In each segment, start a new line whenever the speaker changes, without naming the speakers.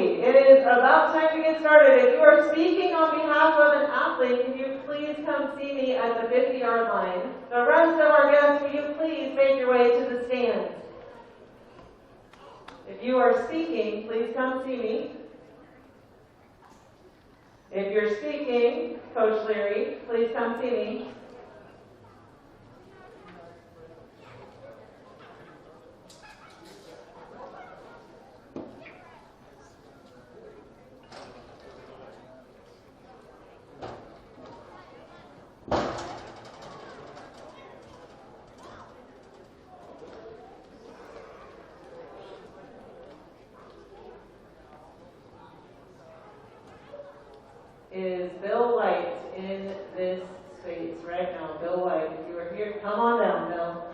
Alrighty, it is about time to get started. If you are speaking on behalf of an athlete, can you please come see me at the 50-yard line? The rest of our guests, will you please make your way to the stands? If you are speaking, please come see me. If you're speaking, Coach Leary, please come see me. Is Bill White in this space right now? Bill White, if you are here, come on down, Bill.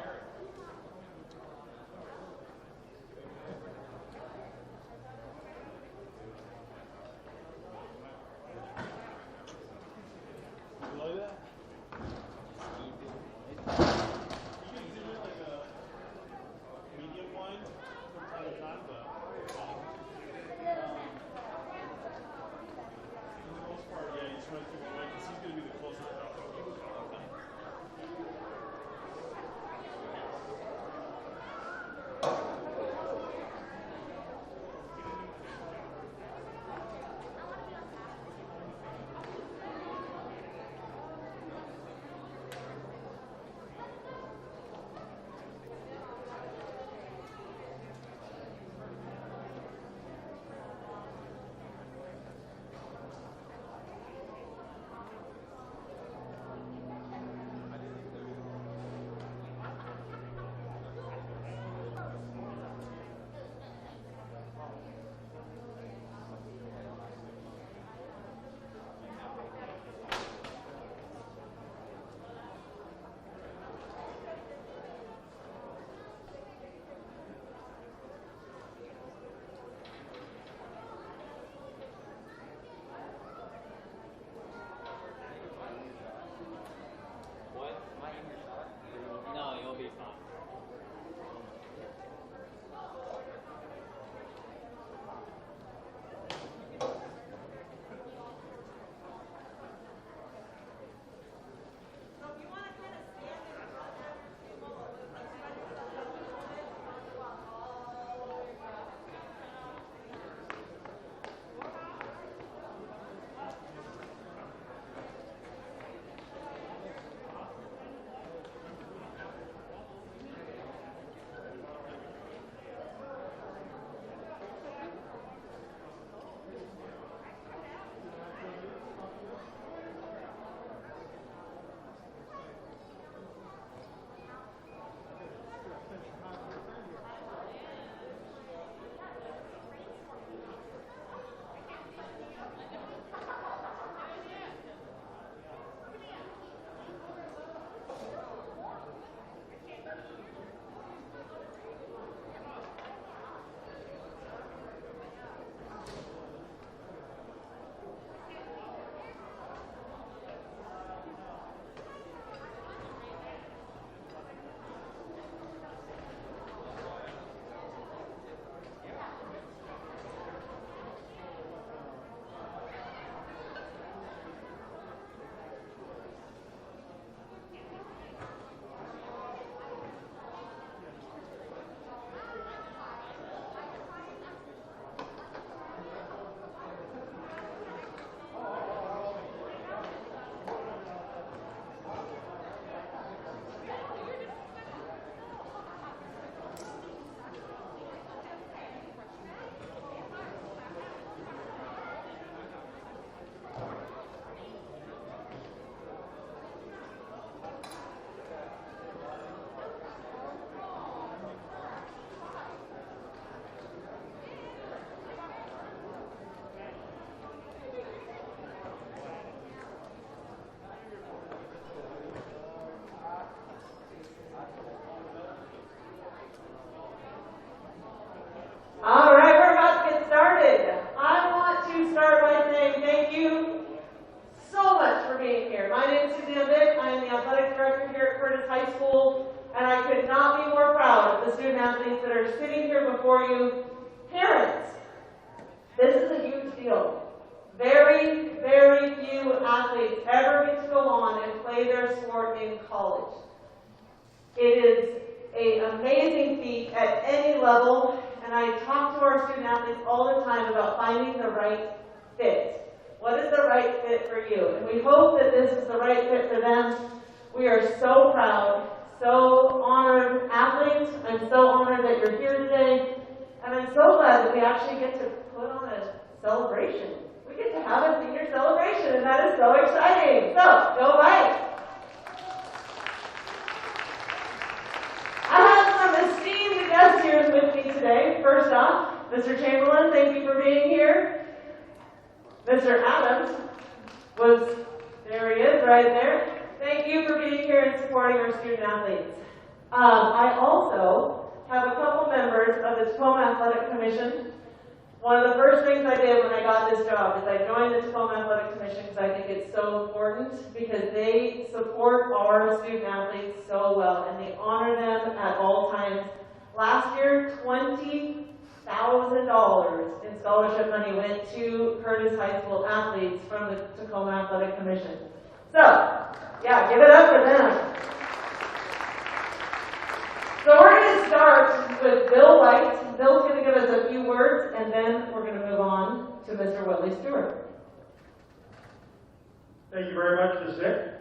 This is a huge deal. Very, very few athletes ever get to go on and play their sport in college. It is an amazing feat at any level, and I talk to our student athletes all the time about finding the right fit. What is the right fit for you? And we hope that this is the right fit for them. We are so proud, so honored athletes. I'm so honored that you're here today, and I'm so glad that we actually get to put on a celebration. We get to have a senior celebration, and that is so exciting. So, go Vikes! I have some esteemed guests here with me today. First off, Mr. Chamberlain, thank you for being here. Mr. Adams there he is, right there. Thank you for being here and supporting our student athletes. I also have a couple members of the Tacoma Athletic Commission. One of the first things I did when I got this job is I joined the Tacoma Athletic Commission because I think it's so important because they support our student athletes so well and they honor them at all times. Last year, $20,000 in scholarship money went to Curtis High School athletes from the Tacoma Athletic Commission. So, yeah, give it up for them. So we're going to start with Bill White. Bill's going to give us a few words, and then we're going to move on to Mr. Willie Stewart.
Thank you very much, Ms. Dick.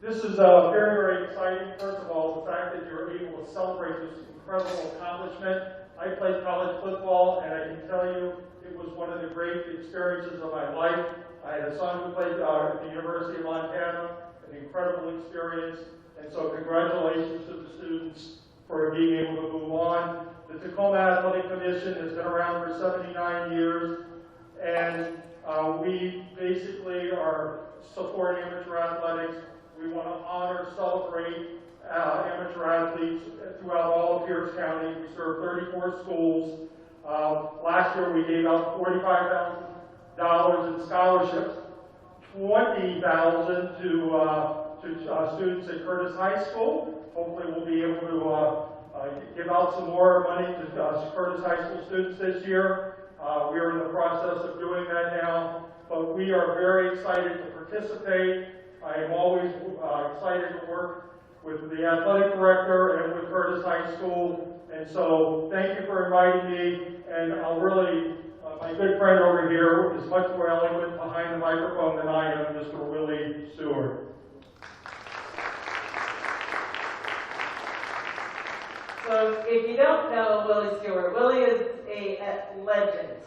This is very, very exciting. First of all, the fact that you're able to celebrate this incredible accomplishment. I played college football, and I can tell you it was one of the great experiences of my life. I had a son who played at the University of Montana, an incredible experience. And so congratulations to the students for being able to move on. The Tacoma Athletic Commission has been around for 79 years, and we basically are supporting amateur athletics. We want to honor, celebrate amateur athletes throughout all of Pierce County. We serve 34 schools. Last year we gave out $45,000 in scholarships, $20,000 to students at Curtis High School. Hopefully we'll be able to give out some more money to Curtis High School students this year. We are in the process of doing that now, but we are very excited to participate. I am always excited to work with the athletic director and with Curtis High School, and so thank you for inviting me, and I'll really, my good friend over here is much more eloquent behind the microphone than I am, Mr. Willie Stewart.
So if you don't know Willie Stewart, Willie is a legend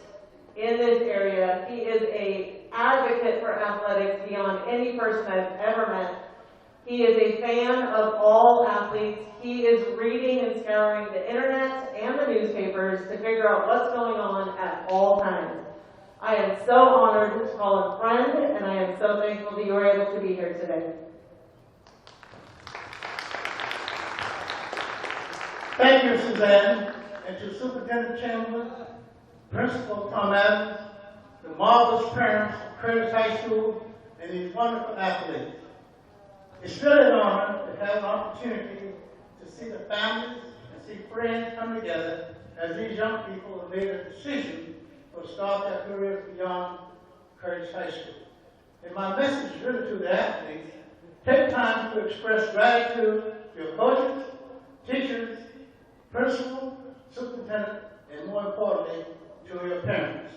in this area. He is an advocate for athletics beyond any person I've ever met. He is a fan of all athletes. He is reading and scouring the internet and the newspapers to figure out what's going on at all times. I am so honored to call him friend, and I am so thankful that you were able to be here today.
Thank you, Suzanne, and to Superintendent Chamberlain, Principal Tom Adams, the marvelous parents of Curtis High School, and these wonderful athletes. It's really an honor to have an opportunity to see the families and see friends come together as these young people have made a decision to start their careers beyond Curtis High School. And my message is really to the athletes: take time to express gratitude to your coaches, teachers, principal, superintendent, and more importantly, to your parents.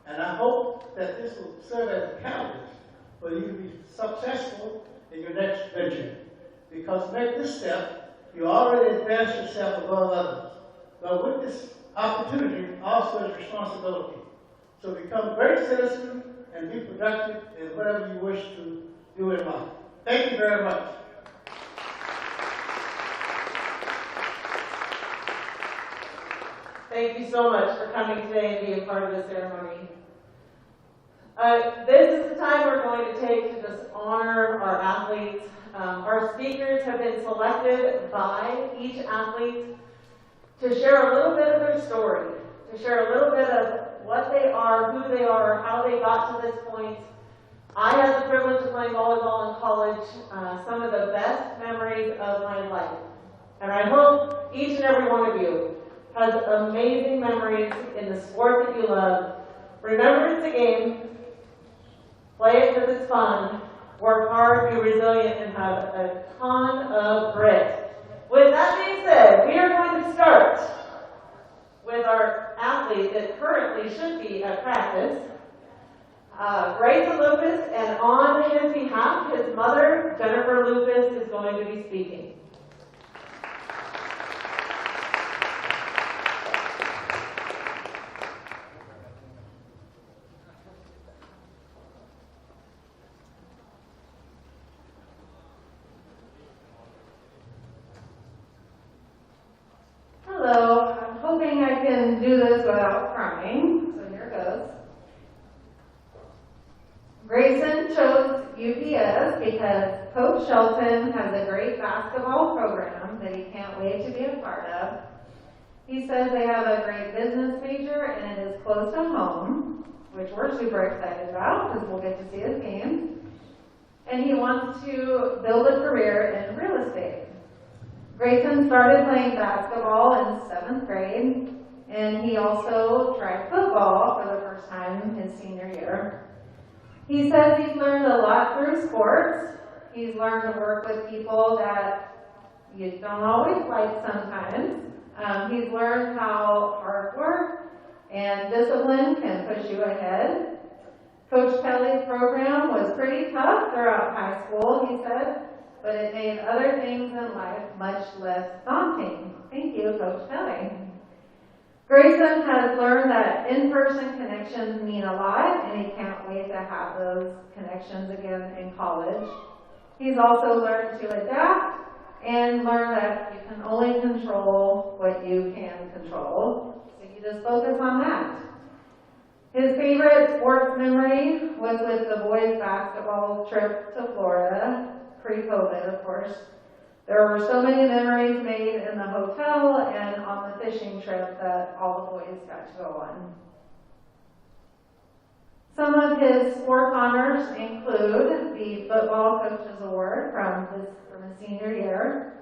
And I hope that this will serve as a catalyst for you to be successful in your next venture. Because to make this step, you already advance yourself above others. But with this opportunity also is responsibility. So become great citizens and be productive in whatever you wish to do in life. Thank you very much.
Thank you so much for coming today and being part of the ceremony. This is the time we're going to take to just honor our athletes. Our speakers have been selected by each athlete to share a little bit of their story, to share a little bit of what they are, who they are, how they got to this point. I had the privilege of playing volleyball in college, some of the best memories of my life. And I hope each and every one of you has amazing memories in the sport that you love. Remember it's a game. Play it because it's fun. Work hard, be resilient, and have a ton of grit. With that being said, we are going to start with our athlete that currently should be at practice. Grayson Lucas, and on his behalf, his mother, Jennifer Lucas, is going to be speaking.
Hello, I'm hoping I can do this without crying, so here goes. Grayson chose UPS because Coach Shelton has a great basketball program that he can't wait to be a part of. He says they have a great business major and it is close to home, which we're super excited about because we'll get to see his games. And he wants to build a career in real estate. Grayson started playing basketball in 7th grade, and he also tried football for the first time his senior year. He says he's learned a lot through sports. He's learned to work with people that you don't always like sometimes. He's learned how hard work and discipline can push you ahead. Coach Kelly's program was pretty tough throughout high school, he said, but it made other things in life much less daunting. Thank you, Coach Kelly. Grayson has learned that in-person connections mean a lot, and he can't wait to have those connections again in college. He's also learned to adapt and learn that you can only control what you can control. So you just focus on that. His favorite sports memory was with the boys' basketball trip to Florida, pre-COVID, of course. There were so many memories made in the hotel and on the fishing trip that all the boys got to go on. Some of his sport honors include the Football Coaches Award from his senior year,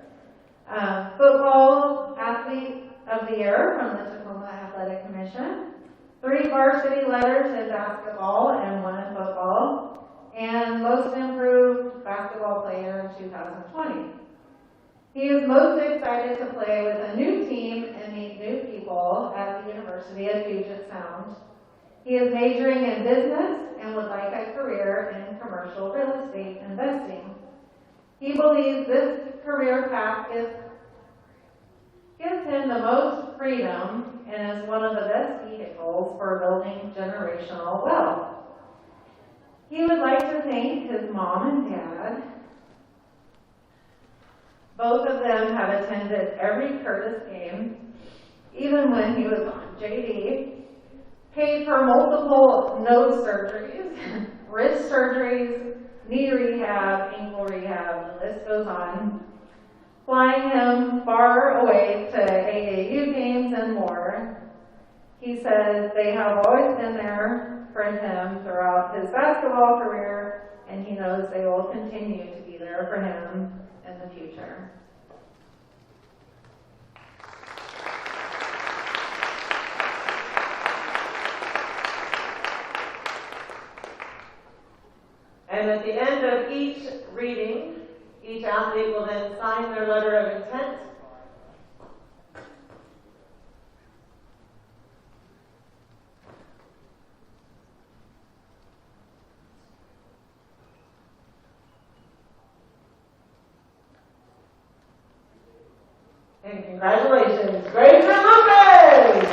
Football Athlete of the Year from the Tacoma Athletic Commission, 3 varsity letters in basketball and 1 in football, and Most Improved Basketball Player in 2020. He is most excited to play with a new team and meet new people at the University of Puget Sound. He is majoring in business and would like a career in commercial real estate investing. He believes this career path gives him the most freedom and is one of the best vehicles for building generational wealth. He would like to thank his mom and dad. Both of them have attended every Curtis game, even when he was on JV, paid for multiple nose surgeries, wrist surgeries, knee rehab, ankle rehab, the list goes on, flying him far away to AAU games and more. He says they have always been there for him throughout his basketball career, and he knows they will continue to be there for him in the future.
And at the end of each reading, each athlete will then sign their letter of intent. And congratulations, Grayson Lucas!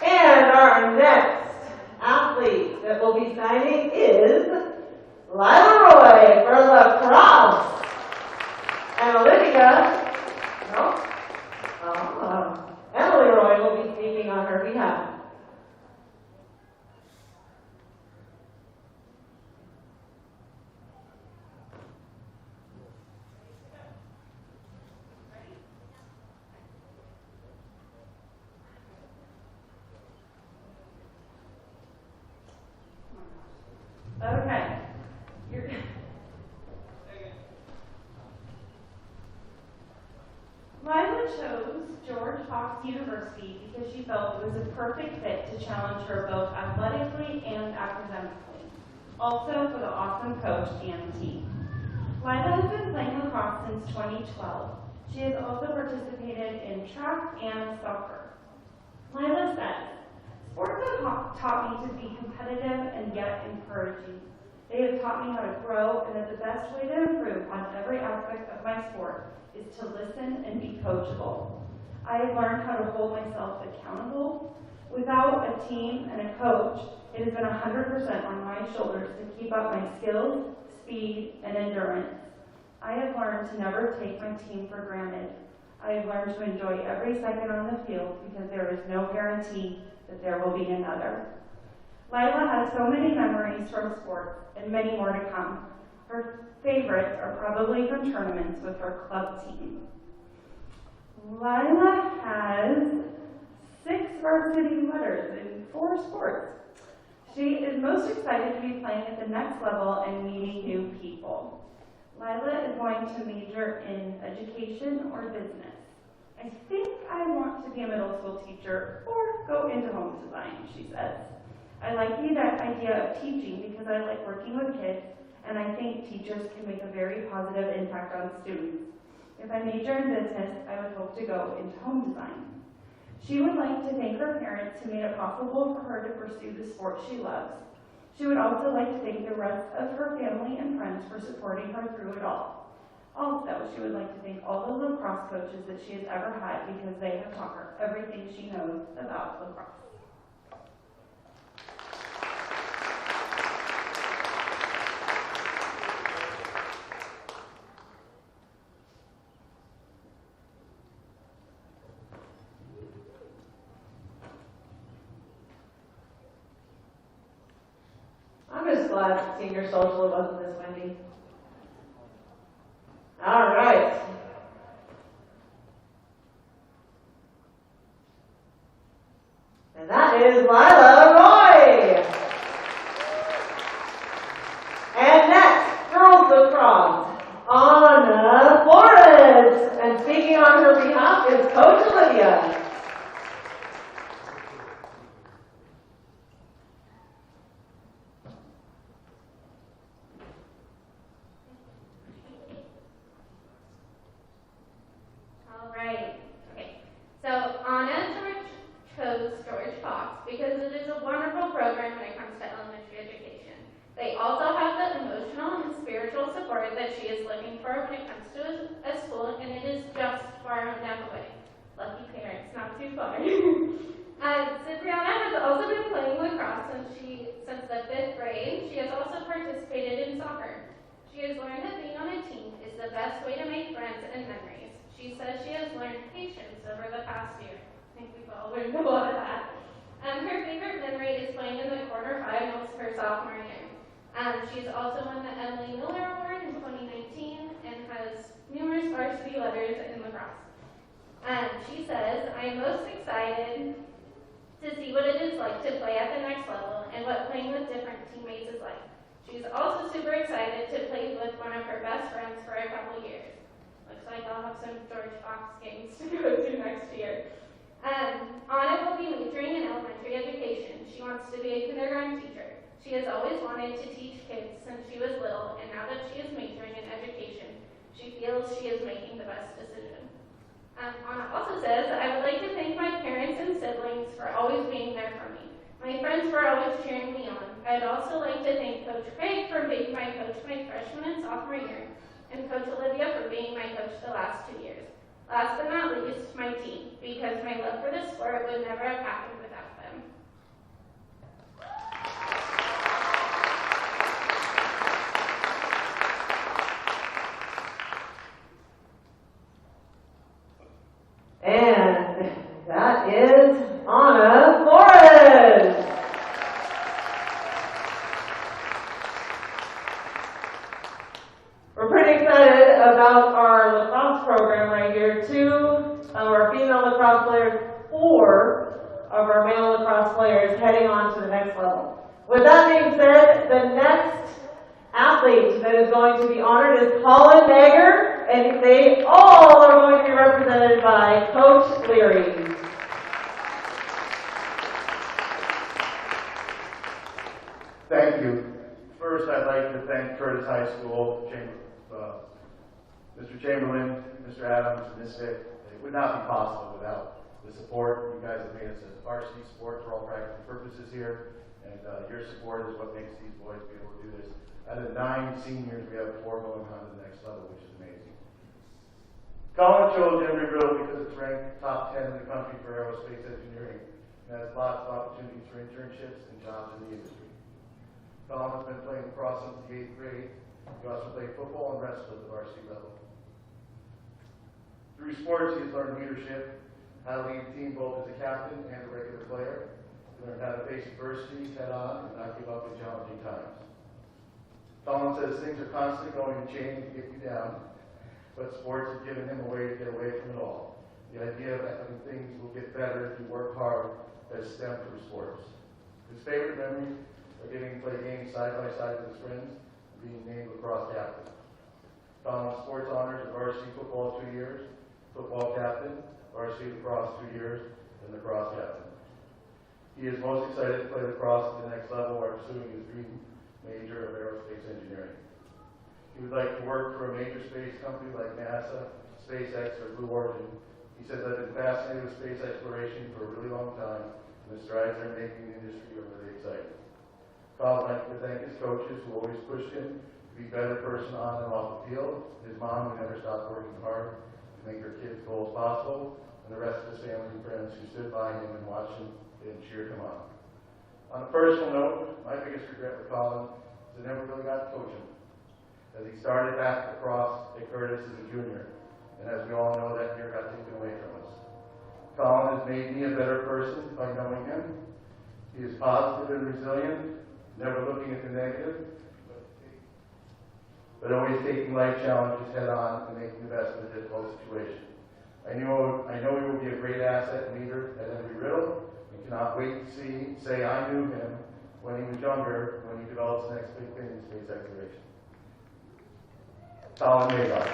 And our next athlete that will be signing is Lila Roy for lacrosse. And Olivia, Emily Roy will be speaking on her behalf.
chose George Fox University because she felt it was a perfect fit to challenge her both athletically and academically. Also for the awesome coach and team. Lila has been playing lacrosse since 2012. She has also participated in track and soccer. Lila says, sports have taught me to be competitive and yet encouraging. They have taught me how to grow and that the best way to improve on every aspect of my sport is to listen and be coachable. I have learned how to hold myself accountable. Without a team and a coach, it has been 100% on my shoulders to keep up my skills, speed, and endurance. I have learned to never take my team for granted. I have learned to enjoy every second on the field because there is no guarantee that there will be another. Lila has so many memories from sports and many more to come. Her favorites are probably from tournaments with her club team. Lila has 6 varsity letters in 4 sports. She is most excited to be playing at the next level and meeting new people. Lila is going to major in education or business. I think I want to be a middle school teacher or go into home design, she says. I like the idea of teaching because I like working with kids, and I think teachers can make a very positive impact on students. If I major in business, I would hope to go into home design. She would like to thank her parents who made it possible for her to pursue the sport she loves. She would also like to thank the rest of her family and friends for supporting her through it all. Also, she would like to thank all the lacrosse coaches that she has ever had because they have taught her everything she knows about lacrosse.
I'm just glad senior social wasn't this windy. All right. And that is Lila Roy. And next, girls lacrosse, Anna Flores. And speaking on her behalf is Coach Olivia.
George Fox because it is a wonderful program when it comes to elementary education. They also have the emotional and spiritual support that she is looking for when it comes to a school, and it is just far enough away. Lucky parents, not too far. Cipriana has also been playing lacrosse since the 5th grade. She has also participated in soccer. She has learned that being on a team is the best way to make friends and memories. She says she has learned patience over the past year. I think we've all learned a lot of that. Her favorite memory is playing in the quarterfinals her sophomore year. She's also won the Emily Miller Award in 2019 and has numerous varsity letters in lacrosse. She says, I am most excited to see what it is like to play at the next level and what playing with different teammates is like. She's also super excited to play with one of her best friends for a couple years. Looks like I'll have some George Fox games to go to next year. Anna will be majoring in elementary education. She wants to be a kindergarten teacher. She has always wanted to teach kids since she was little, and now that she is majoring in education, she feels she is making the best decision. Anna also says, I would like to thank my parents and siblings for always being there for me. My friends were always cheering me on. I'd also like to thank Coach Craig for being my coach my freshman and sophomore year, and Coach Olivia for being my coach the last 2 years. Last but not least, my team, because my love for the sport would never have happened without them.
And that is Anna Flores. We're pretty excited about our lacrosse program right here. 2 of our female lacrosse players, 4 of our male lacrosse players heading on to the next level. With that being said, the next athlete that is going to be honored is Colin Nager, and they all are going to be represented by by Coach Leary.
Thank you. First, I'd like to thank Curtis High School, Mr. Chamberlain, Mr. Adams, and Ms. Vick. It would not be possible without the support. You guys have made us a varsity sport for all practical purposes here, and your support is what makes these boys be able to do this. Out of 9 seniors, we have 4 going on to the next level, which is amazing. College chose Embry-Riddle because it's ranked top 10 in the country for aerospace engineering and has lots of opportunities for internships and jobs in the industry. Colin has been playing lacrosse since the 8th grade. He also played football and wrestled at the varsity level. Through sports, he has learned leadership, how to lead a team both as a captain and a regular player. He learned how to face adversity head on and not give up in challenging times. Colin says things are constantly going to change and get you down, but sports have given him a way to get away from it all. The idea of having things will get better if you work hard has stemmed from sports. His favorite memories are getting to play games side by side with his friends and being named lacrosse captain. Colin sports honors of varsity football 2 years, football captain, varsity lacrosse 2 years, and lacrosse captain. He is most excited to play lacrosse at the next level while pursuing his dream major of aerospace engineering. He would like to work for a major space company like NASA, SpaceX, or Blue Origin. He says, I've been fascinated with space exploration for a really long time, and the strides they're making in the industry are really exciting. Colin would like to thank his coaches who always pushed him to be a better person on and off the field, his mom who never stopped working hard to make her kids' goals possible, and the rest of his family and friends who stood by him and watched him and cheered him on. On a personal note, my biggest regret with Colin is I never really got to coach him, as he started back lacrosse at Curtis as a junior, and as we all know, that year got taken away from us. Colin has made me a better person by knowing him. He is positive and resilient, never looking at the negative, but always taking life challenges head on and making the best of a difficult situation. I know he will be a great asset and leader at Embry-Riddle, and cannot wait to say I knew him when he was younger, when he develops the next big thing in space exploration. Colin Nagar.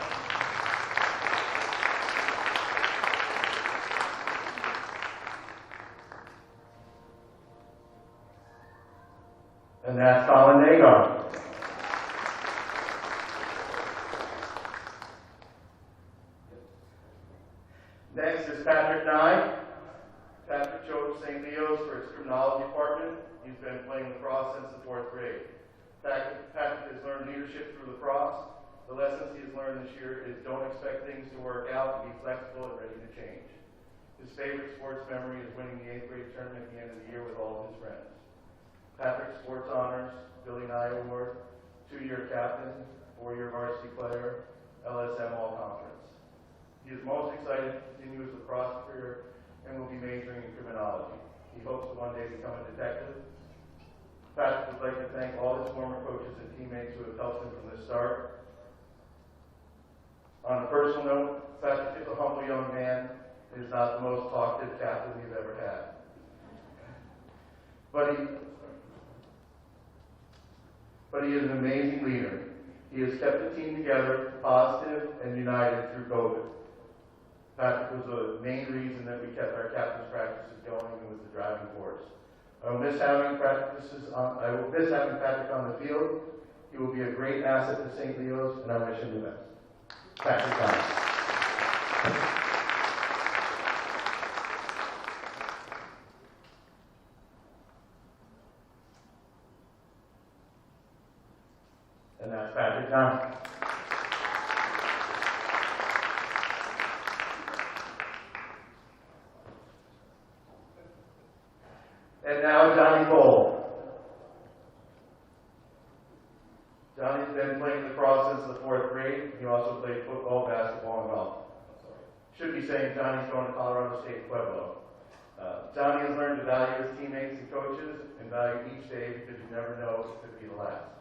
And that's Colin Nagar. Next is Patrick Nye. Patrick chose St. Leo's for his criminology department. He's been playing lacrosse since the 4th grade. Patrick has learned leadership through lacrosse. The lessons he has learned this year is don't expect things to work out, be flexible and ready to change. His favorite sports memory is winning the 8th grade tournament at the end of the year with all of his friends. Patrick sports honors, Billy Nye Award, 2-year captain, 4-year varsity player, LSM All-Conference. He is most excited to continue his lacrosse career and will be majoring in criminology. He hopes to one day become a detective. Patrick would like to thank all his former coaches and teammates who have helped him from the start. On a personal note, Patrick is a humble young man and is not the most talkative captain we've ever had. But he is an amazing leader. He has kept the team together, positive and united through COVID. Patrick was the main reason that we kept our captain's practices going and was the driving force. I will miss having Patrick on the field. He will be a great asset to St. Leo's, and I wish him the best. Patrick Thomas. And that's Patrick Thomas. And now Johnny Cole. Johnny's been playing lacrosse since the 4th grade. He also played football, basketball, and golf. Should be saying Johnny's going to Colorado State Pueblo. Johnny has learned to value his teammates and coaches and value each day because you never know if it could be the last.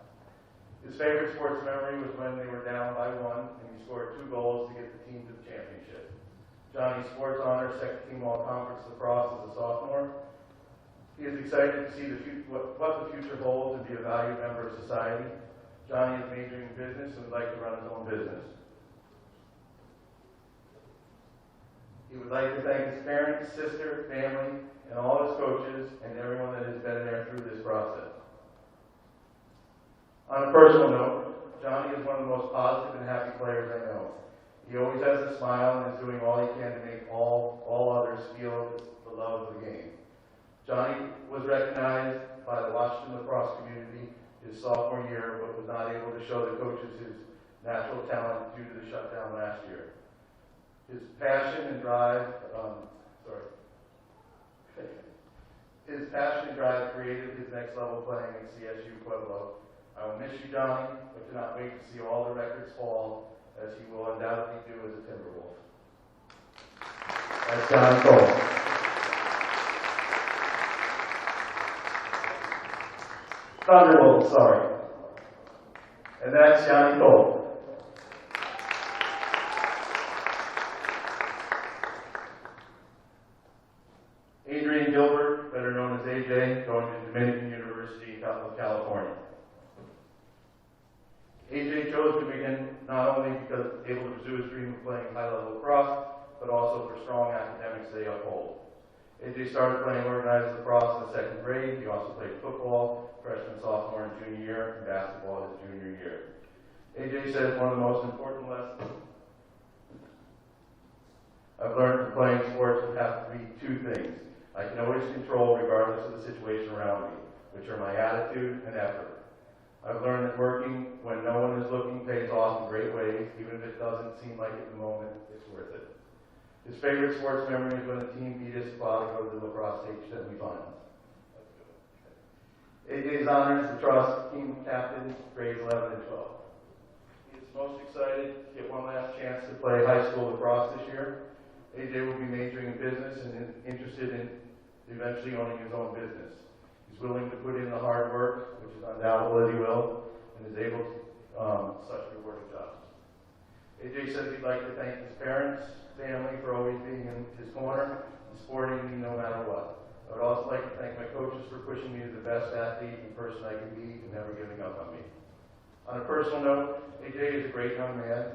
His favorite sports memory was when they were down by 1 and he scored 2 goals to get the team to the championship. Johnny's sports honors second team all-conference lacrosse as a sophomore. He is excited to see what the future holds and be a valued member of society. Johnny is majoring in business and would like to run his own business. He would would like to thank his parents, sister, family, and all his coaches, and everyone that has been there through this process. On a personal note, Johnny is one of the most positive and happy players I know. He always has a smile and is doing all he can to make all others feel the love of the game. Johnny was recognized by the Washington lacrosse community his sophomore year, but was not able to show the coaches his natural talent due to the shutdown last year. His passion and drive, created his next level playing at CSU Pueblo. I will miss you, Johnny, but cannot wait to see all the records fall, as he will undoubtedly do as a Timberwolf. That's Johnny Cole. Thunderbolt, sorry. And that's Johnny Cole. Adrian Gilbert, better known as AJ, going to Dominican University of California. AJ chose to begin not only because able to pursue his dream of playing high-level lacrosse, but also for strong academics they uphold. AJ started playing organized lacrosse in the second grade. He also played football, freshman, sophomore, and junior year, and basketball his junior year. AJ says one of the most important lessons I've learned from playing sports would have to be two things. I can always control regardless of the situation around me, which are my attitude and effort. I've learned that working when no one is looking pays off in great ways, even if it doesn't seem like it in the moment, it's worth it. His favorite sports memory is when the team beat his squad to go to the lacrosse state semifinals. AJ's honors the trust team captain, grades 11 and 12. He is most excited to get one last chance to play high school lacrosse this year. AJ will be majoring in business and interested in eventually owning his own business. He's willing to put in the hard work, which is undoubtable that he will, and is able to such rewarding jobs. AJ says he'd like to thank his parents, family for always being in his corner and supporting me no matter what. I would also like to thank my coaches for pushing me to the best athlete and person I can be and never giving up on me. On a personal note, AJ is a great young man.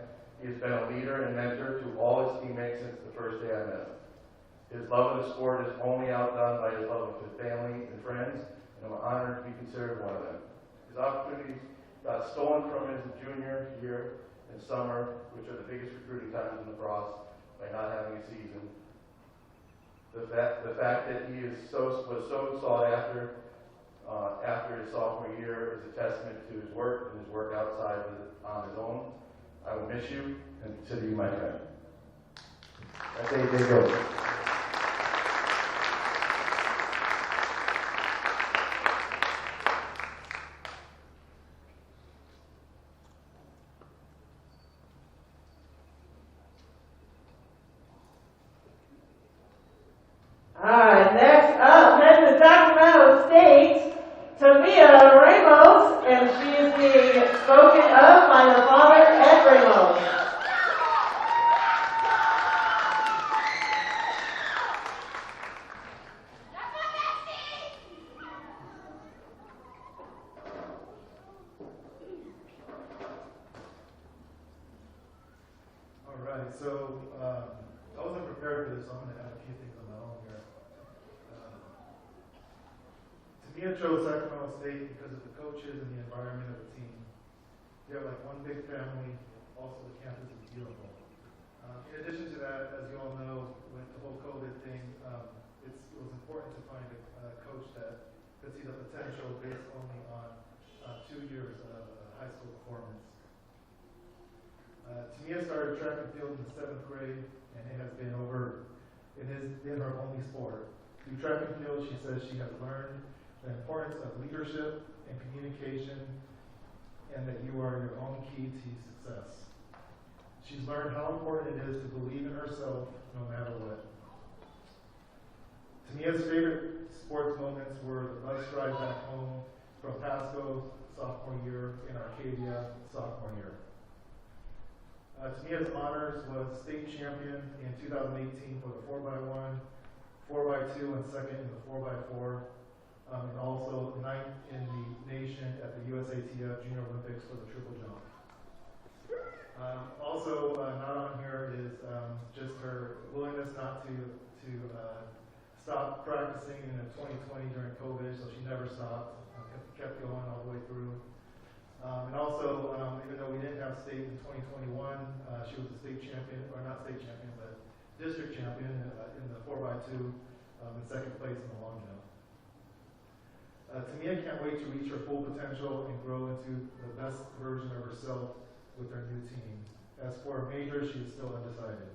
He has been a leader and mentor to all his teammates since the first day I met him. His love of the sport is only outdone by his love of his family and friends, and I'm honored to be considered one of them. His opportunities got stolen from him his junior year and summer, which are the biggest recruiting times in lacrosse, by not having a season. The fact that he was so sought after after his sophomore year is a testament to his work and his work outside on his own. I will miss you and consider you my friend. That's AJ Gilbert.
Next up, head to Sacramento State, Tamia Ramos, and she is being spoken of by her father, Ed Ramos.
All right, so I wasn't prepared for this, so I'm going to add a few things on my own here. Tamia chose Sacramento State because of the coaches and the environment of the team. They're like one big family. Also, the campus is beautiful. In addition to that, as you all know, with the whole COVID thing, it was important to find a coach that could see the potential based only on 2 years of high school performance. Tamia started track and field in the 7th grade, and it has been her only sport. Through track and field, she says she has learned the importance of leadership and communication, and that you are your own key to success. She's learned how important it is to believe in herself no matter what. Tamia's favorite sports moments were the bus ride back home from Pasco sophomore year and Arcadia sophomore year. Tamia's honors was state champion in 2018 for the 4x1, 4x2, and second in the 4x4, and also 9th in the nation at the USATF Junior Olympics for the triple jump. Also, not on here is just her willingness not to stop practicing in 2020 during COVID, so she never stopped, kept going all the way through. And also, even though we didn't have state in 2021, she was a state champion, or not state champion, but district champion in the 4x2, in second place in the long jump. Tamia can't wait to reach her full potential and grow into the best version of herself with her new team. As for her major, she is still undecided.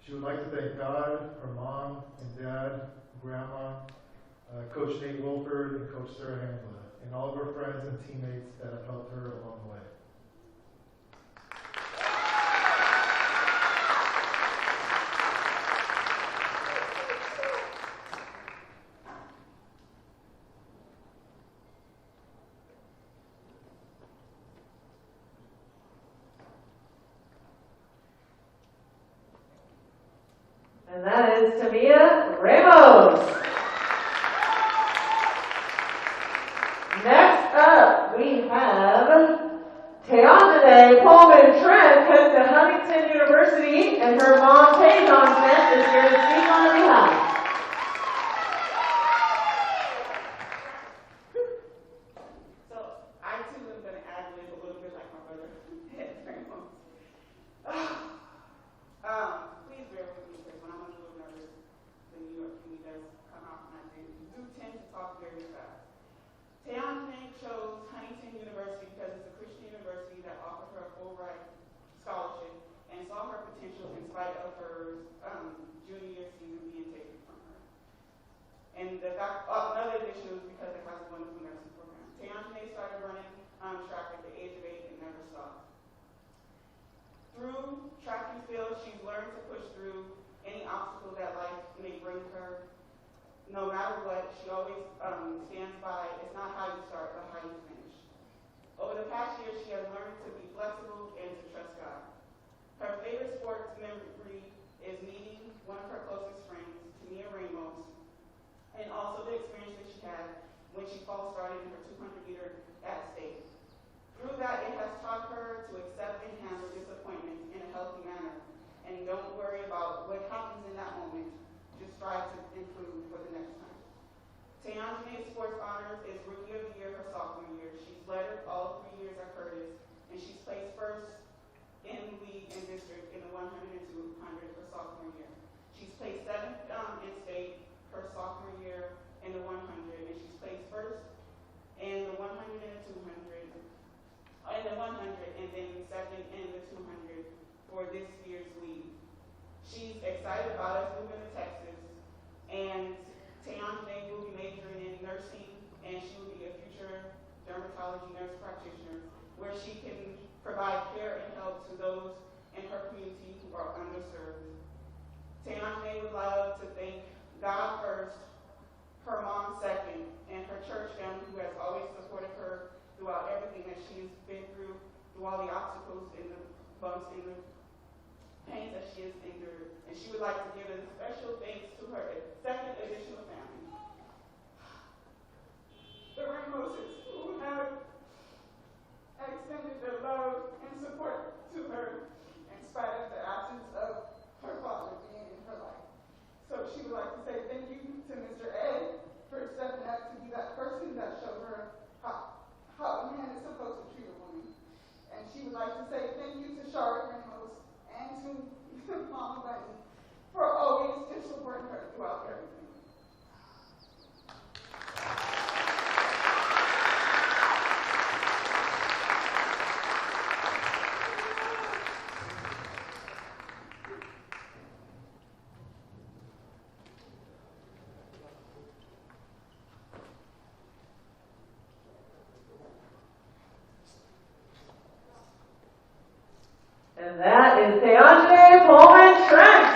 She would like to thank God, her mom and dad, grandma, Coach Nate Wilford, and Coach Sarah Hangla, and all of her friends and teammates that have helped her along the way.
And that is Tamia Ramos. Next up, we have Teandre Pullman Trent, headed to Huntington University, and her mom, Taejon Trent, is here to speak on her behalf.
So I too am going to ad-lib a little bit like my brother. Please bear with me because when I'm a little nervous, the New York City does come out and I do tend to talk very fast. Teandre chose Huntington University because it's a Christian university that offered her a full ride scholarship and saw her potential in spite of her junior year season being taken from her. And another addition was because it has a wonderful nursing program. Teandre started running track at the age of 8 and never stopped. Through track and field, she's learned to push through any obstacle that life may bring her. No matter what, she always stands by. It's not how you start, but how you finish. Over the past year, she has learned to be flexible and to trust God. Her favorite sports memory is meeting one of her closest friends, Tamia Ramos, and also the experience that she had when she false started in her 200-meter at state. Through that, it has taught her to accept and handle disappointments in a healthy manner, and don't worry about what happens in that moment. Just strive to improve for the next time. Teandre's sports honors is Rookie of the Year her sophomore year. She's led all 3 years at Curtis, and she's placed first in league and district in the 100 and 200 her sophomore year. She's placed 7th in state her sophomore year in the 100, and she's placed first in the 100 and the 200, in the 100, and then second in the 200 for this year's league. She's excited about us moving to Texas, and Teandre will be majoring in nursing, and she will be a future dermatology nurse practitioner, where she can provide care and help to those in her community who are underserved. Teandre would love to thank God first, her mom second, and her church family who has always supported her throughout everything that she has been through all the obstacles and the bumps and the pains that she has endured. And she would like to give a special thanks to her second additional family, the Ramoses, who have extended their love and support to her in spite of the absence of her father being in her life. So she would like to say thank you to Mr. Ed for stepping up to be that person that showed her how a man is supposed to treat a woman. And she would like to say thank you to Charlotte Ramos and to Mama Bunny for always just supporting her throughout everything.
And that is Teandre Pullman Trent.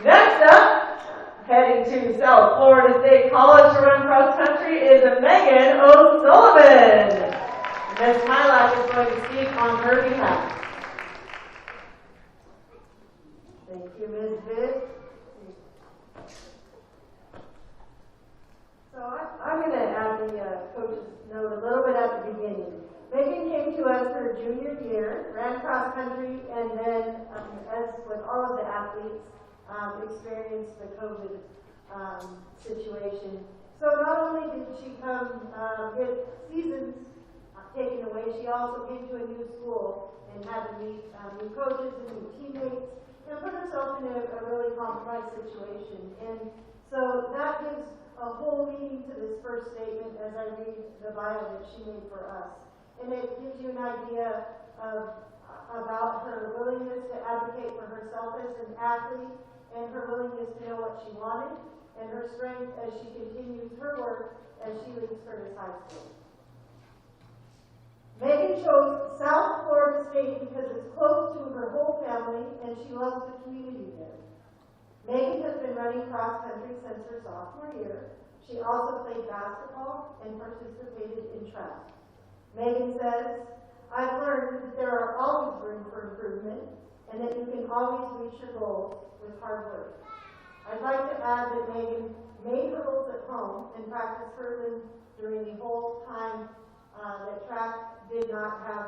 Next up, heading to South Florida State College to run cross country is Megan O'Sullivan. Ms. Hylock is going to speak on her behalf.
Thank you, Ms. Vick. So I'm going to add the coach's year, ran cross country, and then, as with all of the athletes, experienced the COVID situation. So not only did she come get seasons taken away, she also came to a new school and had to meet new coaches and new teammates and put herself in a really complex situation. And so that gives a whole meaning to this first statement as I read the bio that she made for us. And it gives you an idea about her willingness to advocate for herself as an athlete and her willingness to know what she wanted and her strength as she continues her work as she leaves Curtis High School. Megan chose South Florida State because it's close to her whole family and she loves the community there. Megan has been running cross country since her sophomore year. She also played basketball and participated in track. Megan says, "I've learned that there are always room for improvement and that you can always reach your goals with hard work." I'd like to add that Megan made hurdles at home and practiced hurdling during the whole time that track did not have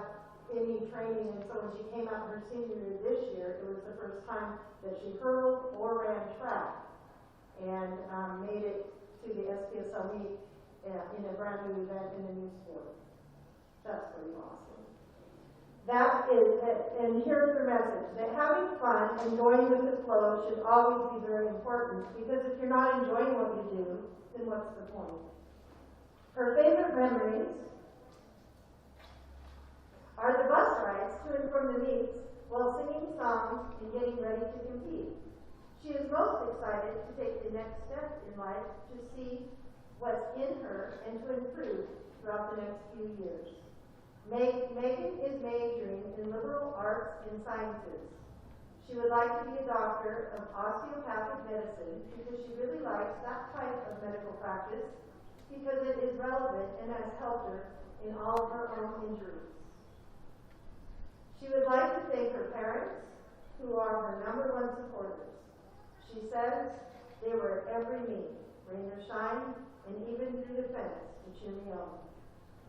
any training, and so when she came out her senior year this year, it was the first time that she hurdled or ran track and made it to the SPSL meet in a brand new event in a new sport. That's pretty awesome. That is, and here's the message, that having fun and going with the flow should always be very important, because if you're not enjoying what you do, then what's the point? Her favorite memories are the bus rides to and from the meets while singing songs and getting ready to compete. She is most excited to take the next step in life to see what's in her and to improve throughout the next few years. Megan is majoring in liberal arts and sciences. She would like to be a doctor of osteopathic medicine because she really likes that type of medical practice because it is relevant and has helped her in all of her own injuries. She would like to thank her parents, who are her #1 supporters. She says they were at every meet, rain or shine, and even through the fence to cheer me on.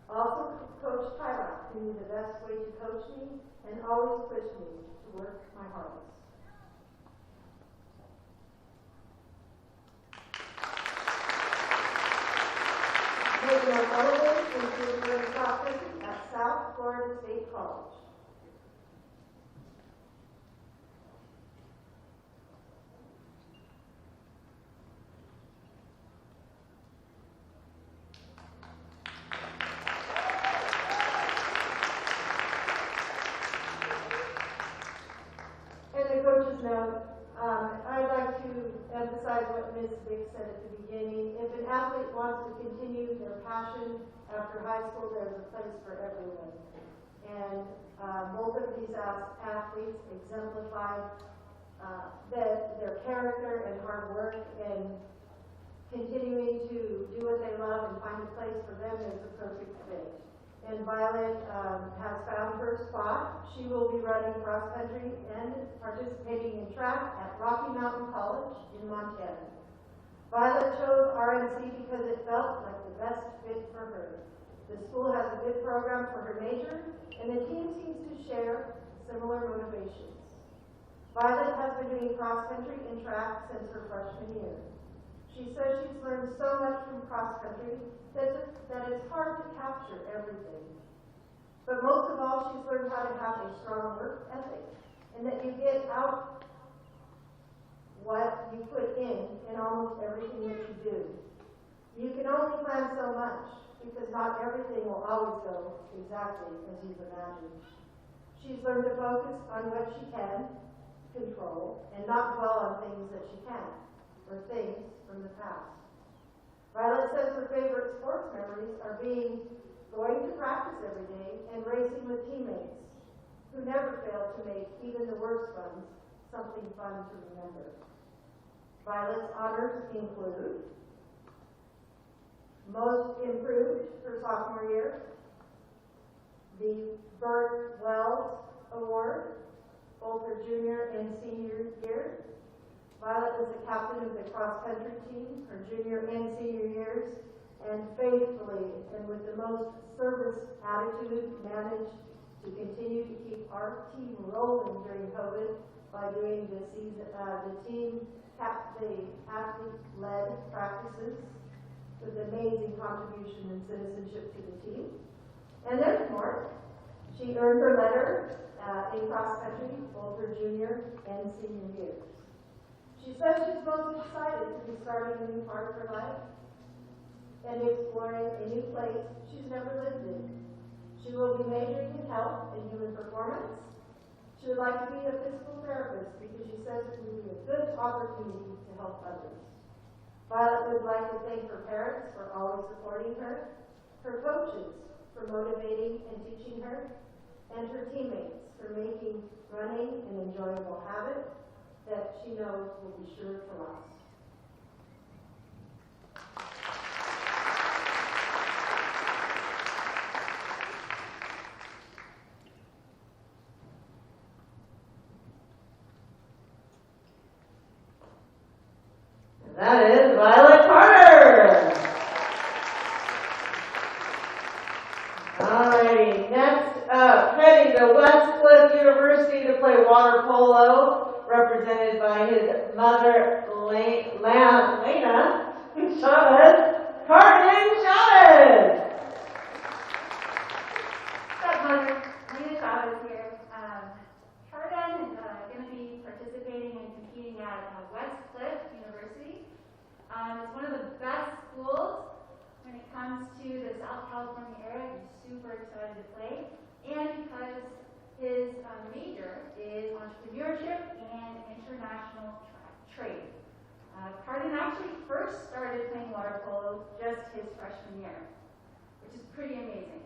Also, Coach Tyra, who knew the best way to coach me and always pushed me to work my hardest. Megan O'Sullivan is doing cross country at South Florida State College. Note, I'd like to emphasize what Ms. Vick said at the beginning. If an athlete wants to continue their passion after high school, there's a place for everyone. And both of these athletes exemplify their character and hard work, and continuing to do what they love and find a place for them is the perfect fit. And Violet has found her spot. She will be running cross country and participating in track at Rocky Mountain College in Montana. Violet chose RMC because it felt like the best fit for her. The school has a good program for her major, and the team seems to share similar motivations. Violet has been doing cross country and track since her freshman year. She says she's learned so much from cross country that it's hard to capture everything. But most of all, she's learned how to have a strong work ethic, and that you get out what you put in almost everything that you do. You can only plan so much, because not everything will always go exactly as you've imagined. She's learned to focus on what she can control and not dwell on things that she can't, or things from the past. Violet says her favorite sports memories are going to practice every day and racing with teammates who never fail to make even the worst runs something fun to remember. Violet's honors include Most Improved her sophomore year, the Burt Wells Award, both her junior and senior year. Violet was the captain of the cross-country team her junior and senior years, and faithfully and with the most service attitude managed to continue to keep our team rolling during COVID by doing the athlete-led practices with amazing contribution and citizenship to the team. And there's more. She earned her letter in cross country, both her junior and senior years. She says she's most excited to be starting a new part of her life and exploring a new place she's never lived in. She will be majoring in health and human performance. She would like to be a physical therapist because she says it will be a good opportunity to help others. Violet would like to thank her parents for always supporting her, her coaches for motivating and teaching her, and her teammates for making running an enjoyable habit that she knows will be sure to last.
That is Violet Carter. Alrighty, next up, heading to Westcliff University to play water polo, represented by his mother, Lena Chavez, Carden Chavez.
What's up, Mother? Lena Chavez here. Carden is going to be participating and competing at Westcliff University. It's one of the best schools when it comes to the South California area. I'm super excited to play. And because his major is entrepreneurship and international trade. Carden actually first started playing water polo just his freshman year, which is pretty amazing.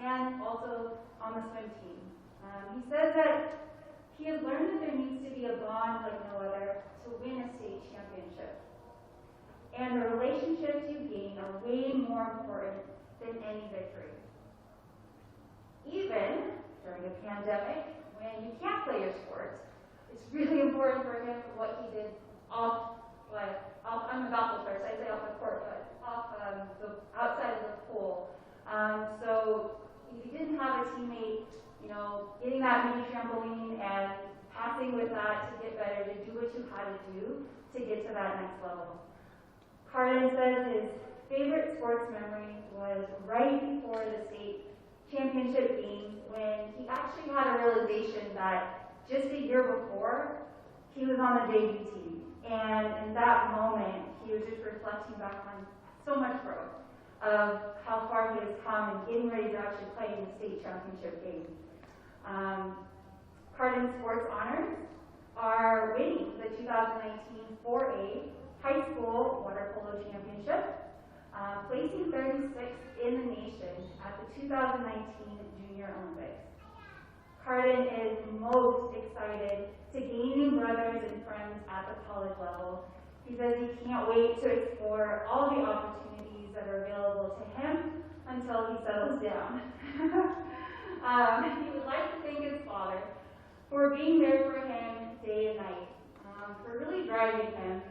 And also on the swim team. He says that he has learned that there needs to be a bond like no other to win a state championship. And the relationships you gain are way more important than any victory. Even during a pandemic, when you can't play your sports, it's really important for him for what he did I'm a basketball player, so I say off the court, but outside of the pool. So if you didn't have a teammate, getting that mini trampoline and passing with that to get better, to do what you had to do to get to that next level. Carden says his favorite sports memory was right before the state championship game when he actually had a realization that just a year before, he was on the debut team. And in that moment, he was just reflecting back on so much growth of how far he has come and getting ready to actually play in the state championship game. Carden sports honors are winning the 2019 4A High School Water Polo Championship, placing 36th in the nation at the 2019 Junior Olympics. Carden is most excited to gain new brothers and friends at the college level. He says he can't wait to explore all the opportunities that are available to him until he settles down. He would like to thank his father for being there for him day and night, for really driving him,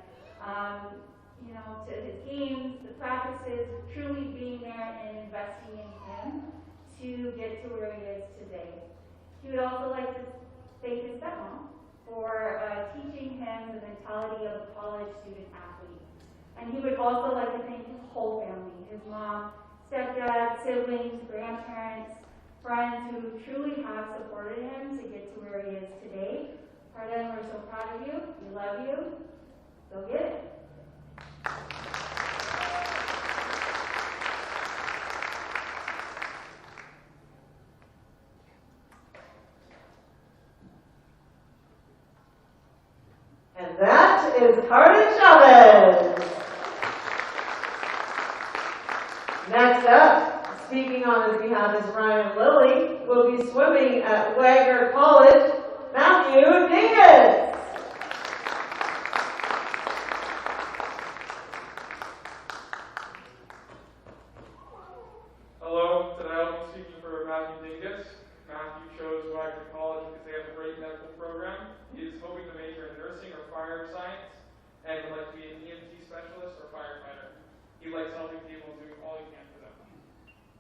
to his games, the practices, truly being there and investing in him to get to where he is today. He would also like to thank his stepmom for teaching him the mentality of a college student athlete. And he would also like to thank his whole family, his mom, stepdad, siblings, grandparents, friends who truly have supported him to get to where he is today. Carden, we're so proud of you. We love you. Go get it.
And that is Carden Chavez. Next up, speaking on his behalf is Ryan Lilly, will be swimming at Wagner College, Matthew Dingus.
Hello, today I'll be speaking for Matthew Dingus. Matthew chose Wagner College because they have a great medical program. He is hoping to major in nursing or fire science and would like to be an EMT specialist or firefighter. He likes helping people and doing all he can for them.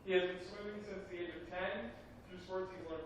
He has been swimming since the age of 10. Through sports, he's learned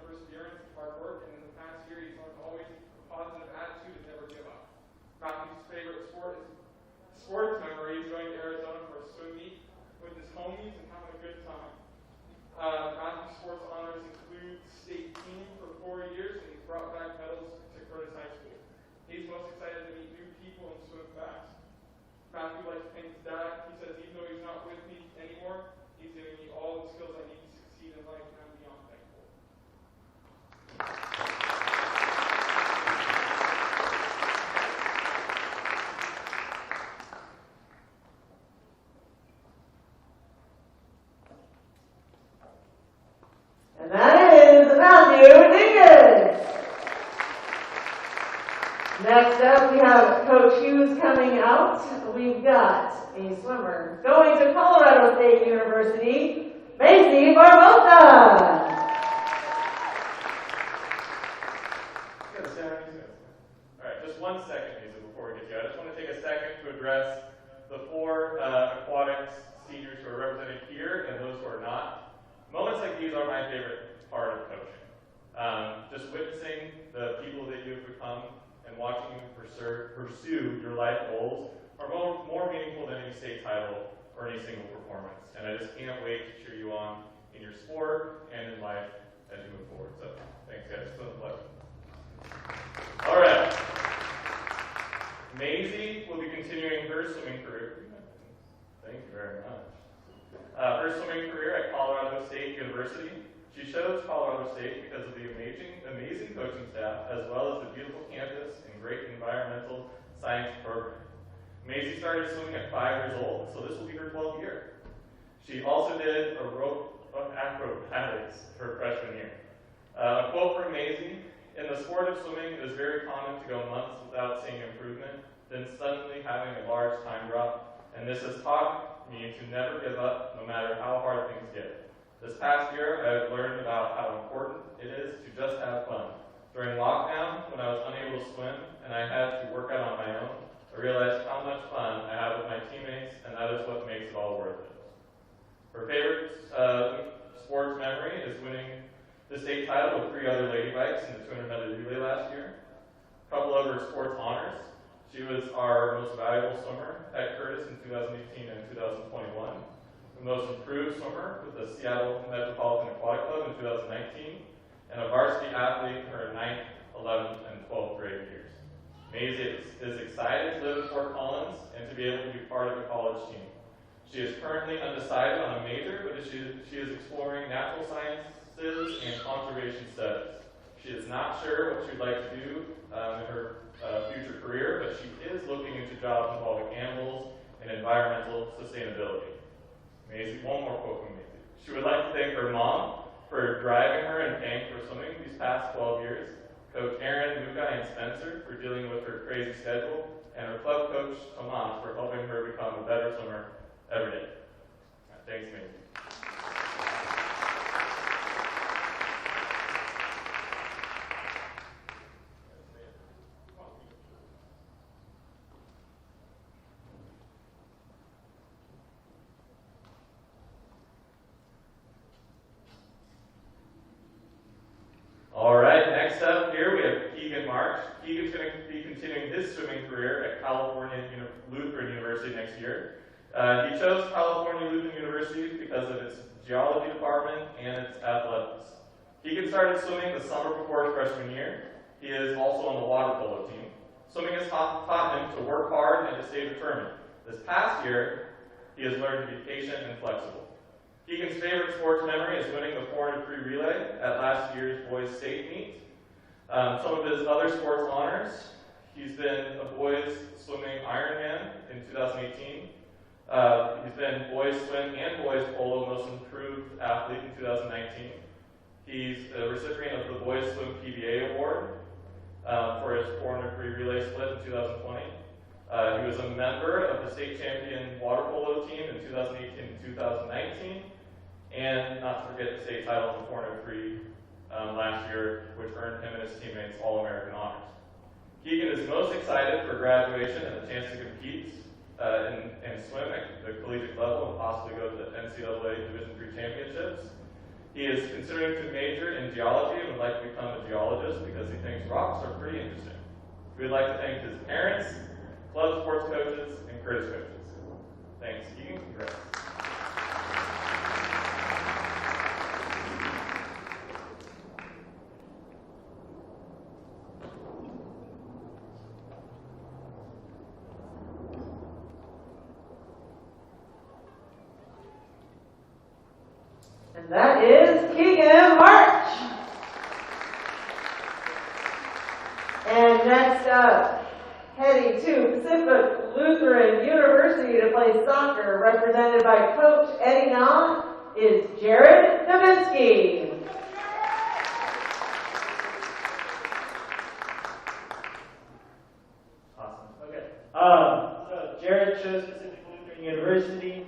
Next up, we have Coach Hughes coming out. We've got a swimmer going to Colorado State University, Macy Barbosa.
All right, just 1 second, Lisa, before we get to you. I just want to take a second to address the 4 aquatics seniors who are represented here and those who are not. Moments like these are my favorite part of coaching. Just witnessing the people that you have become and watching you pursue your life goals are more meaningful than any state title or any single performance. And I just can't wait to cheer you on in your sport and in life as you move forward. So thanks, guys. It's been a pleasure. All right. Maisie will be continuing her swimming career. Thank you very much. Her swimming career at Colorado State University. She chose Colorado State because of the amazing coaching staff, as well as the beautiful campus and great environmental science program. Maisie started swimming at 5 years old, so this will be her 12th year. She also did acrobatics her freshman year. A quote from Maisie: "In the sport of swimming, it is very common to go months without seeing improvement, then suddenly having a large time drop, and this has taught me to never give up, no matter how hard things get. This past year, I have learned about how important it is to just have fun. During lockdown, when I was unable to swim and I had to work out on my own, I realized how much fun I have with my teammates, and that is what makes it all worth it." Her favorite sports memory is winning the state title with 3 other lady bikes in the 200-meter relay last year. A couple of her sports honors: she was our most valuable swimmer at Curtis in 2018 and 2021. The most improved swimmer with the Seattle Metropolitan Aquatic Club in 2019, and a varsity athlete in her 9th, 11th, and 12th grade years. Maisie is excited to live in Fort Collins and to be able to be part of the college team. She is currently undecided on a major, but she is exploring natural sciences and conservation studies. She is not sure what she'd like to do in her future career, but she is looking into jobs involving animals and environmental sustainability. Maisie, one more quote from Maisie. She would like to thank her mom for driving her and paying for swimming these past 12 years, Coach Aaron, Mukai, and Spencer for dealing with her crazy schedule, and her club coach, Tomas, for helping her become a better swimmer every day. Thanks, Maisie. All right, next up here we have Keegan March. Keegan's going to be continuing his swimming career at California Lutheran University next year. He chose California Lutheran University because of its geology department and its athletics. Keegan started swimming the summer before his freshman year. He is also on the water polo team. Swimming has taught him to work hard and to stay determined. This past year, he has learned to be patient and flexible. Keegan's favorite sports memory is winning the 400 free relay at last year's boys state meet. Some of his other sports honors: he's been a boys swimming Ironman in 2018. He's been boys swim and boys polo most improved athlete in 2019. He's a recipient of the boys swim PBA award for his 400 free relay split in 2020. He was a member of the state champion water polo team in 2018 and 2019. And not to forget the state title in 400 free last year, which earned him and his teammates All-American honors. Keegan is most excited for graduation and the chance to compete and swim at the collegiate level and possibly go to the NCAA Division III championships. He is considering to major in geology and would like to become a geologist because he thinks rocks are pretty interesting. We would like to thank his parents, club sports coaches, and Curtis coaches. Thanks, Keegan. Congrats.
And that is Keegan March. And next up, heading to Pacific Lutheran University to play soccer, represented by Coach Eddie Knott, is Jared Novinsky.
Jared chose Pacific Lutheran University.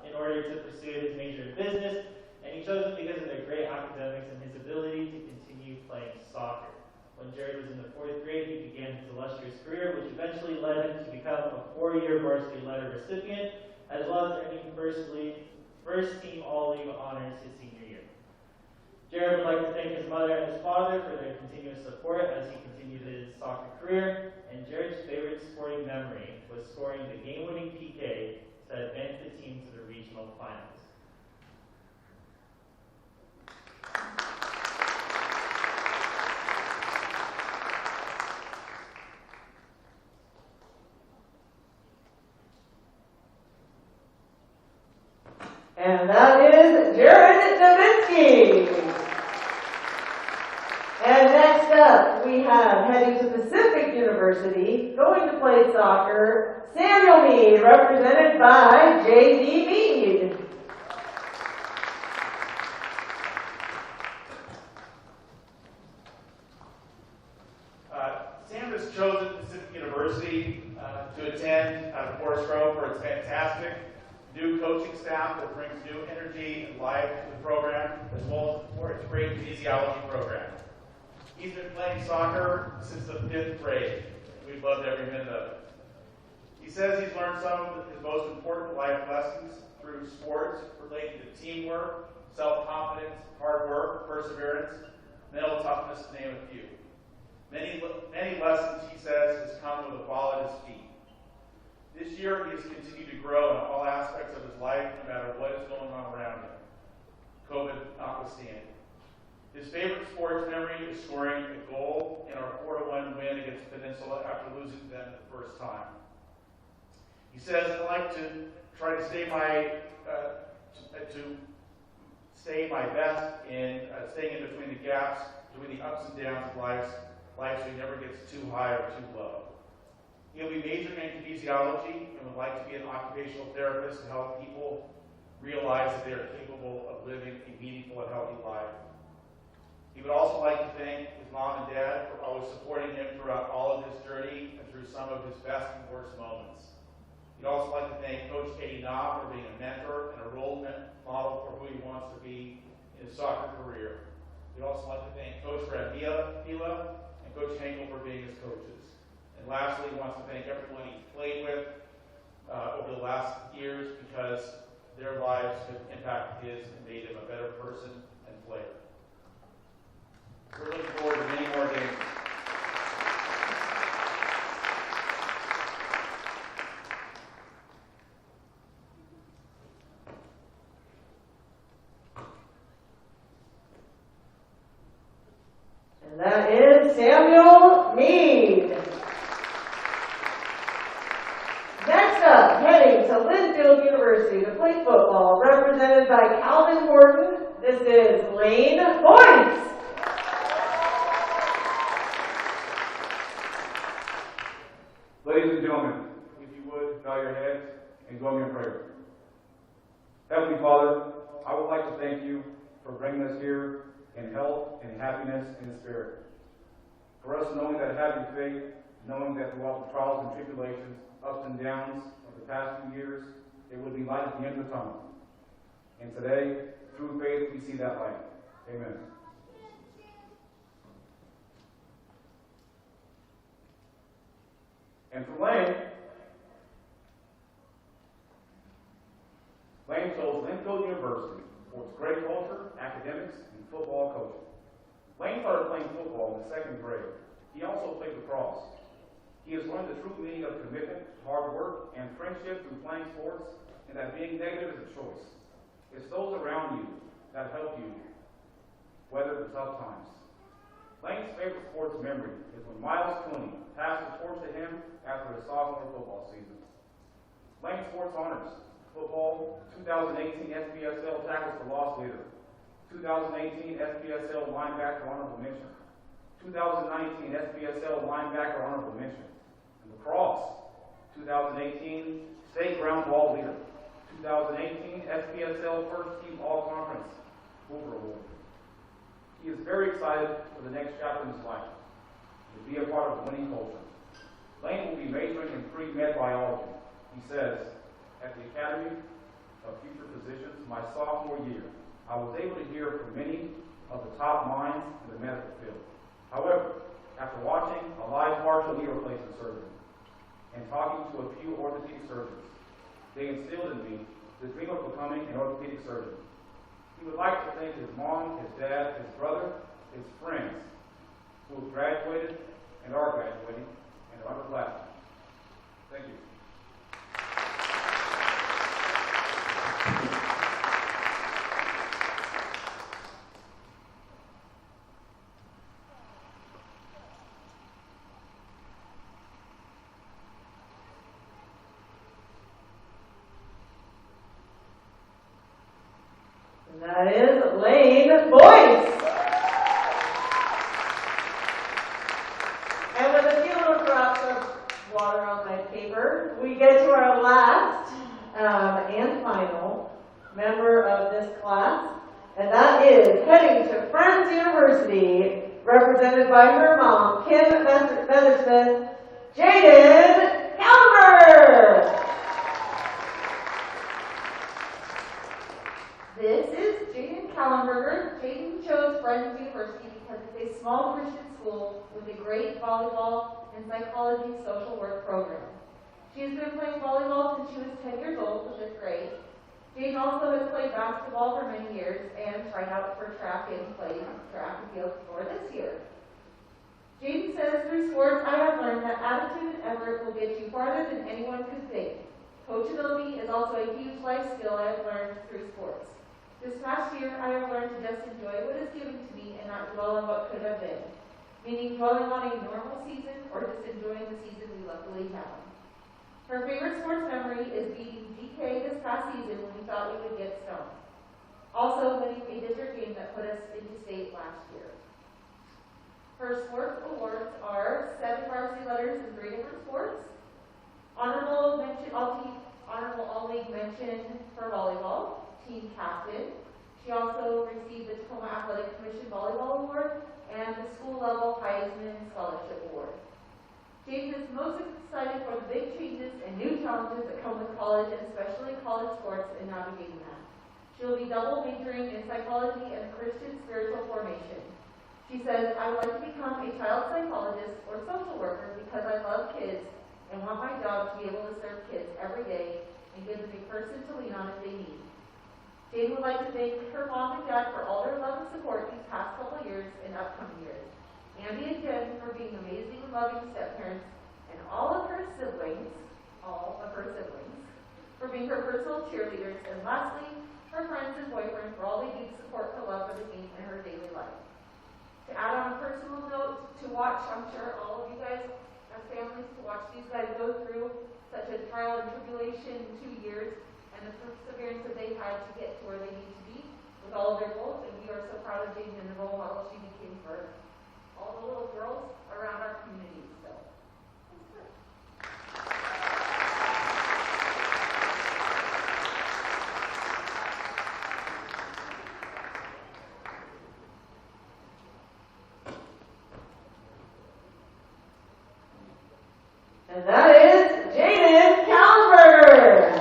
In order to pursue his major in business, and he chose it because of their great academics and his ability to continue playing soccer. When Jared was in the 4th grade, he began his illustrious career, which eventually led him to become a 4-year varsity letter recipient, as well as earning first team All-League honors his senior year. Jared would like to thank his mother and his father for their continuous support as he continued his soccer career, and Jared's favorite sporting memory was scoring the game-winning PK to advance the team to the regional finals.
And that is Jared Nowitzki. And next up, we have heading to Pacific University, going to play soccer, Samuel Mead, represented by J.D. Mead.
Sam has chosen Pacific University to attend out of Forest Grove for its fantastic new coaching staff that brings new energy and life to the program, as well as for its great kinesiology program. He's been playing soccer since the 5th grade. We've loved every minute of it. He says he's learned some of his most important life lessons through sports related to teamwork, self-confidence, hard work, perseverance, mental toughness, to name a few. Many lessons, he says, has come with a ball at his feet. This year, he has continued to grow in all aspects of his life, no matter what is going on around him, COVID notwithstanding. His favorite sports memory is scoring a goal in our 4-1 win against Peninsula after losing to them the first time. He says, I like to try to stay my best in staying in between the gaps, doing the ups and downs of life so he never gets too high or too low. He'll be majoring in kinesiology and would like to be an occupational therapist to help people realize that they are capable of living a meaningful and healthy life. He would also like to thank his mom and dad for always supporting him throughout all of his journey and through some of his best and worst moments. He'd also like to thank Coach Katie Na for being a mentor and a role model for who he wants to be in his soccer career. We'd also like to thank Coach Fila and Coach Henkel for being his coaches. And lastly, he wants to thank everyone he's played with over the last years, because their lives have impacted his and made him a better person and player. We're looking forward to many more games.
And that is Samuel Mead. Next up, heading to Linfield University to play football, represented by Calvin Horton, this is Lane Boyce.
Ladies and gentlemen, if you would, bow your heads and join me in prayer. Heavenly Father, I would like to thank you for bringing us here in health and happiness in the Spirit. For us knowing that having faith, knowing that throughout the trials and tribulations, ups and downs of the past few years, it would be light at the end of the tunnel. And today, through faith, we see that light. Amen. And for Lane chose Linfield University for its great culture, academics, and football coaching. Lane started playing football in the 2nd grade. He also played lacrosse. He has learned the true meaning of commitment, hard work, and friendship through playing sports, and that being negative is a choice. It's those around you that help you weather the tough times. Lane's favorite sports memory is when Miles Cooney passed the torch to him after his sophomore football season. Lane sports honors: football, 2018 SPSL tackles for loss leader, 2018 SPSL linebacker honorable mention, 2019 SPSL linebacker honorable mention, and lacrosse, 2018 state ground ball leader, 2018 SPSL first team all-conference Hoover Award. He is very excited for the next chapter in his life. to be a part of the winning culture. Lane will be majoring in pre-med biology. He says, at the Academy of Future Physicians, my sophomore year, I was able to hear from many of the top minds in the medical field. However, after watching a live partial knee replacement surgery and talking to a few orthopedic surgeons, they instilled in me the dream of becoming an orthopedic surgeon. He would like to thank his mom, his dad, his brother, his friends, who have graduated and are graduating and are underclassmen. Thank you.
And that is Lane Boyce. And with a few little drops of water on my paper, we get to our last and final member of this class, and that is heading to Friends University, represented by her mom, Kim Feathersmith, Jaden Calvert.
This is Jaden Kallenberger. Jaden chose Friends University because it's a small Christian school with a great volleyball and psychology social work program. She has been playing volleyball since she was 10 years old, which is great. Jaden also has played basketball for many years and tried out for track and played track and field for this year. Jaden says, through sports, I have learned that attitude and effort will get you farther than anyone could think. Coachability is also a huge life skill I have learned through sports. This past year, I have learned to just enjoy what is given to me and not dwell on what could have been, meaning dwelling on a normal season or just enjoying the season we luckily have. Her favorite sports memory is beating GK this past season when we thought we would get stoned. Also winning a district game that put us into state last year. Her sports awards are 7 varsity letters in 3 different sports, honorable all-league mention for volleyball, team captain. She also received the Tacoma Athletic Commission Volleyball Award and the school level Heisman Scholarship Award. Jaden is most excited for the big changes and new challenges that come with college, and especially college sports, and navigating that. She will be double majoring in psychology and Christian spiritual formation. She says, I would like to become a child psychologist or social worker because I love kids and want my job to be able to serve kids every day and give them a person to lean on if they need. Jaden would like to thank her mom and dad for all their love and support these past couple years and upcoming years. Andy and Jen for being amazing and loving step-parents, and all of her siblings, for being her personal cheerleaders, and lastly, her friends and boyfriend for all they do to support her love for the game in her daily life. To add on a personal note, to watch, I'm sure all of you guys as families, to watch these guys go through such a trial and tribulation in 2 years, and the perseverance that they've had to get to where they need to be with all of their goals, and we are so proud of Jaden and the role model she became for all the little girls around our community. So,
and that is Jaden Kallenberger.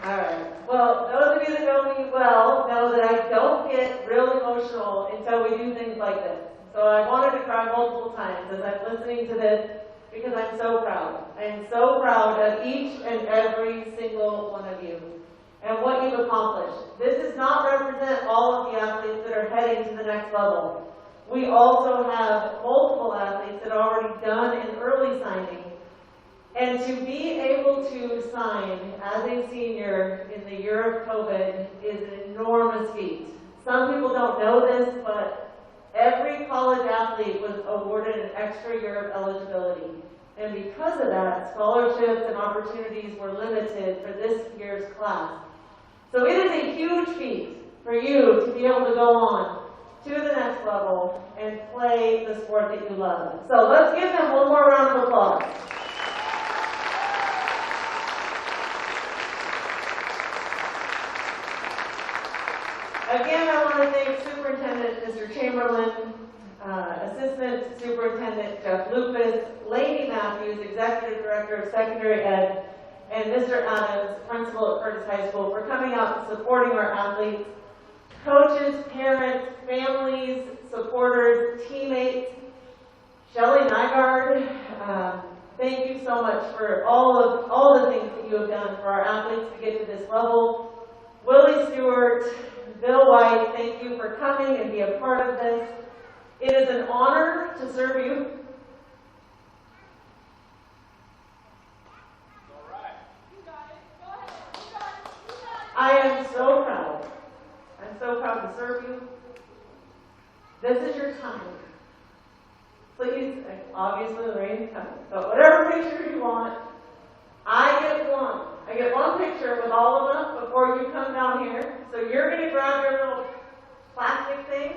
All right. Well, those of you that know me well know that I don't get real emotional until we do things like this. So I wanted to cry multiple times as I'm listening to this because I'm so proud. I am so proud of each and every single one of you and what you've accomplished. This does not represent all of the athletes that are heading to the next level. We also have multiple athletes that are already done in early signing. And to be able to sign as a senior in the year of COVID is an enormous feat. Some people don't know this, but every college athlete was awarded an extra year of eligibility. And because of that, scholarships and opportunities were limited for this year's class. So it is a huge feat for you to be able to go on to the next level and play the sport that you love. So let's give them one more round of applause. Again, I want to thank Superintendent Mr. Chamberlain, Assistant Superintendent Jeff Lucas, Lady Matthews, Executive Director of Secondary Ed, and Mr. Adams, Principal at Curtis High School, for coming out and supporting our athletes, coaches, parents, families, supporters, teammates. Shelley Nygaard, thank you so much for all the things that you have done for our athletes to get to this level. Willie Stewart, Bill White, thank you for coming and be a part of this. It is an honor to serve you. I am so proud. I'm so proud to serve you. This is your time. Please, obviously the rain's coming, but whatever picture you want, I get one. I get one picture with all of them before you come down here. So you're going to grab your little plastic thing.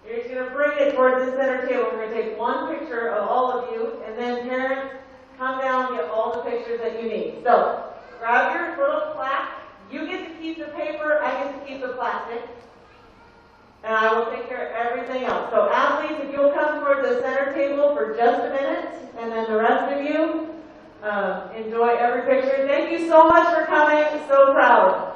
You're just going to bring it towards the center table. We're going to take one picture of all of you, and then parents, come down and get all the pictures that you need. So grab your little plaque. You get to keep the paper. I get to keep the plastic. And I will take care of everything else. So athletes, if you'll come toward the center table for just a minute, and then the rest of you, enjoy every picture. Thank you so much for coming. So proud.